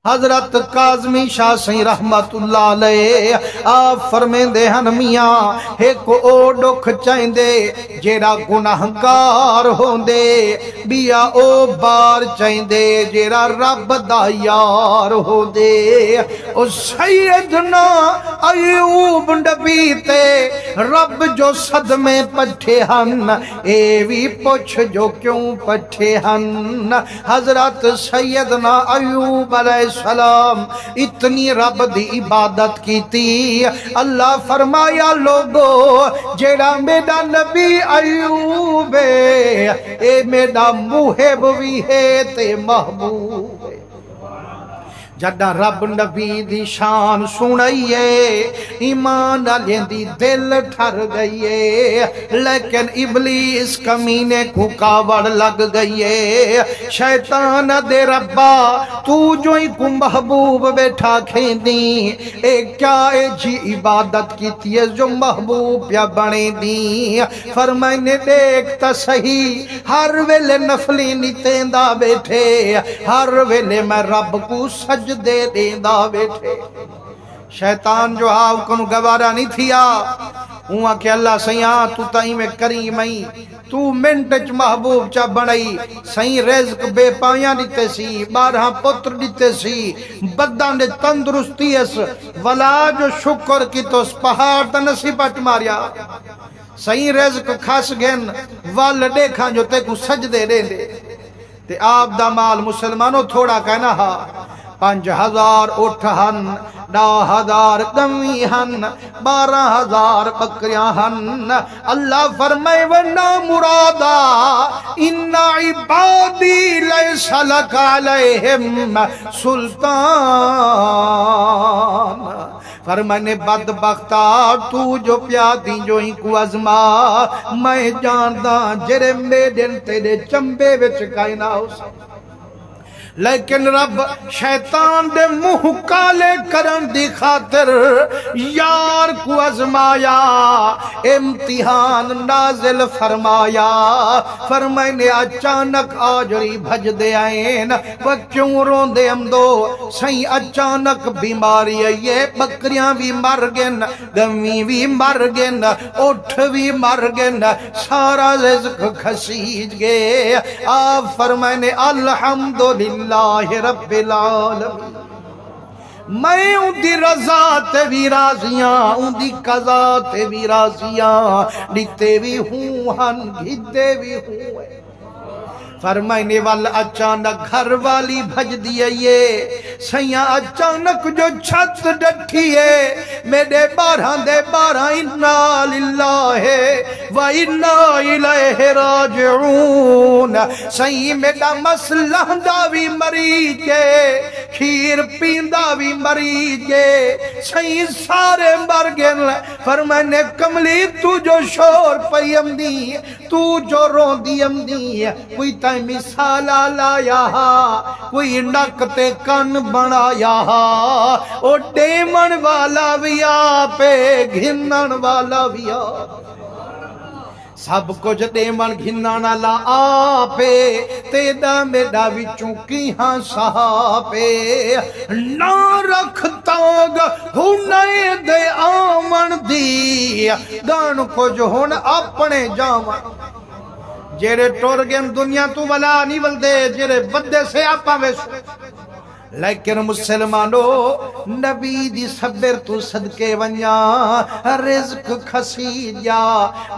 حضرت کاظمی شاہ سہی رحمت اللہ علیہ آپ فرمیندے ہن میاں ایک او ڈکھ چاہندے جیڑا گناہگار ہوندے بیا او بار چاہندے جیڑا رب دا یار ہوندے او سیدنا ایوب نبی تے رب جو صدمے پٹھے ہن اے وی پوچھ جو کیوں پٹھے ہن حضرت سیدنا ایوب علیہ السلام اتنی رب دی عبادت کی تھی اللہ فرمایا لوگو جیڑا میرا نبی ایوب ہے اے میرا محب بھی ہے تے محبوب ہے جدہ رب نبی دی شان سنائیے ایمان آلین دی دل ٹھر گئیے لیکن ابلیس کمینے کو کاوڑ لگ گئیے شیطان دے ربا تو جو ہی کو محبوب بیٹھا کھیندی اے کیا اے جی عبادت کی تھی جو محبوب پیا بنے دی فرمائنے دیکھتا صحیح ہر ویلے نفلی نیتیندہ بیٹھے ہر ویلے میں رب کو سجدے دیندہ بیٹھے شیطان جو آپ کو گوارا نہیں تھیا ہوا کہ اللہ سیاں تو تائیں میں کریمیں تو منٹچ محبوب چا بڑھائی سہیں رزق بے پایاں دیتے سی بارہاں پتر دیتے سی بدان دے تندرستی اس ولا جو شکر کی تو اس پہاڑ تا نصیبہ ماریا سہیں رزق کھاس گن وال دیکھاں جو تے کو سجدے دے دے تے آپ دا مال مسلمانوں تھوڑا کہنا ہا 5,000 اٹھ ہن 10,000 گمی ہن 12,000 بکریاں ہن اللہ فرمائے وَنَا مُرَادَا اِنَّ عِبَادِي لَيْسَ لَكَ عَلَيْهِمْ سُلطان فرمانے بدبختہ تو جو پیادی جو ہی کو ازما میں جاندہ جرے میڈن تیرے چمبے وچ کائنا ہو سکتا لیکن رب شیطان دے منہ کالے کرن دی خاطر یار کو ازمایا امتحان نازل فرمایا فرمائنے اچانک آجری بھج دے آئین وہ کیوں رون دے ہم دو سہیں اچانک بیماری ہے بکریاں بھی مر گن گمی بھی مر گن اٹھ بھی مر گن سارا رزق کھسیج گئے آپ فرمائنے الحمدللہ اللہ رب العالمین میں ان دی رضا تے بھی راضیاں ان دی قضا تے بھی راضیاں ڈھتے بھی ہوں ہن گھدے بھی ہوں فرمائنے والا اچانک گھر والی بھج دیئے سیاں اچانک جو چھت ڈٹھیے میرے 12 اِنَّا لِلَّهِ وَإِنَّا إِلَيْهِ راجعون سیاں میرا مسلح دا بھی مریض گے کھیر پیندہ بھی مریض گے سیاں سارے مر گئے فرمائنے کملی تو جو شور پیم دی تو جو رون دیم دی کوئی مثالا لایا کوئی نکتے کن بنایا او ڈیمن والا بھی آپے گھنن والا بھی سب کچھ ڈیمن گھنن والا آپے تیدہ میڈا بھی چونکی ہاں صحابے نہ رکھتاگ ہونے دے آمن دی گان کو جو ہون اپنے جامن جیرے ٹور گئن دنیا تو ولا نہیں ولدے جیرے بدے سے آپا ویسو لیکن مسلمانو نبی دی صبر تو صدقے ونیا رزق کھسی گیا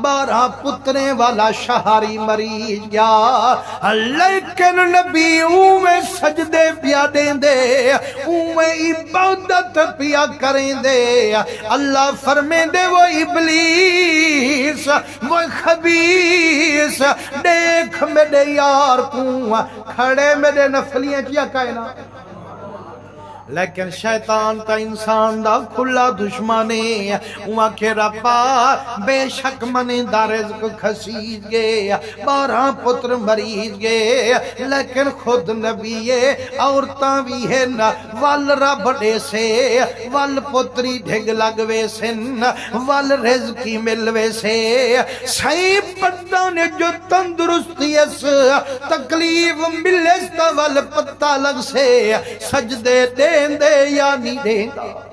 12 پترے والا شہری مریض گیا لیکن نبی اوے سجدے پیا دیں دے اوے عبادت پیا کریں دے اللہ فرمیں دے وہ ابلیس وہ خبیث دیکھ میرے یار کو کھڑے میرے نفلیاں کیا کائنا لیکن شیطان تا انسان دا کھلا دشمنے وہاں کے ربا بے شک منے دا رزق کھسیج گے 12 پتر مریض گے لیکن خود نبی عورتاں بھی ہے نا وال رب دے سے وال پتری ڈھگ لگوے سن وال رزقی ملوے سے صحیح پڑھا نے جو تندرستی اس تکلیف ملے وال پتہ لگ سے سجدے دیں دے یا نہیں دیں گا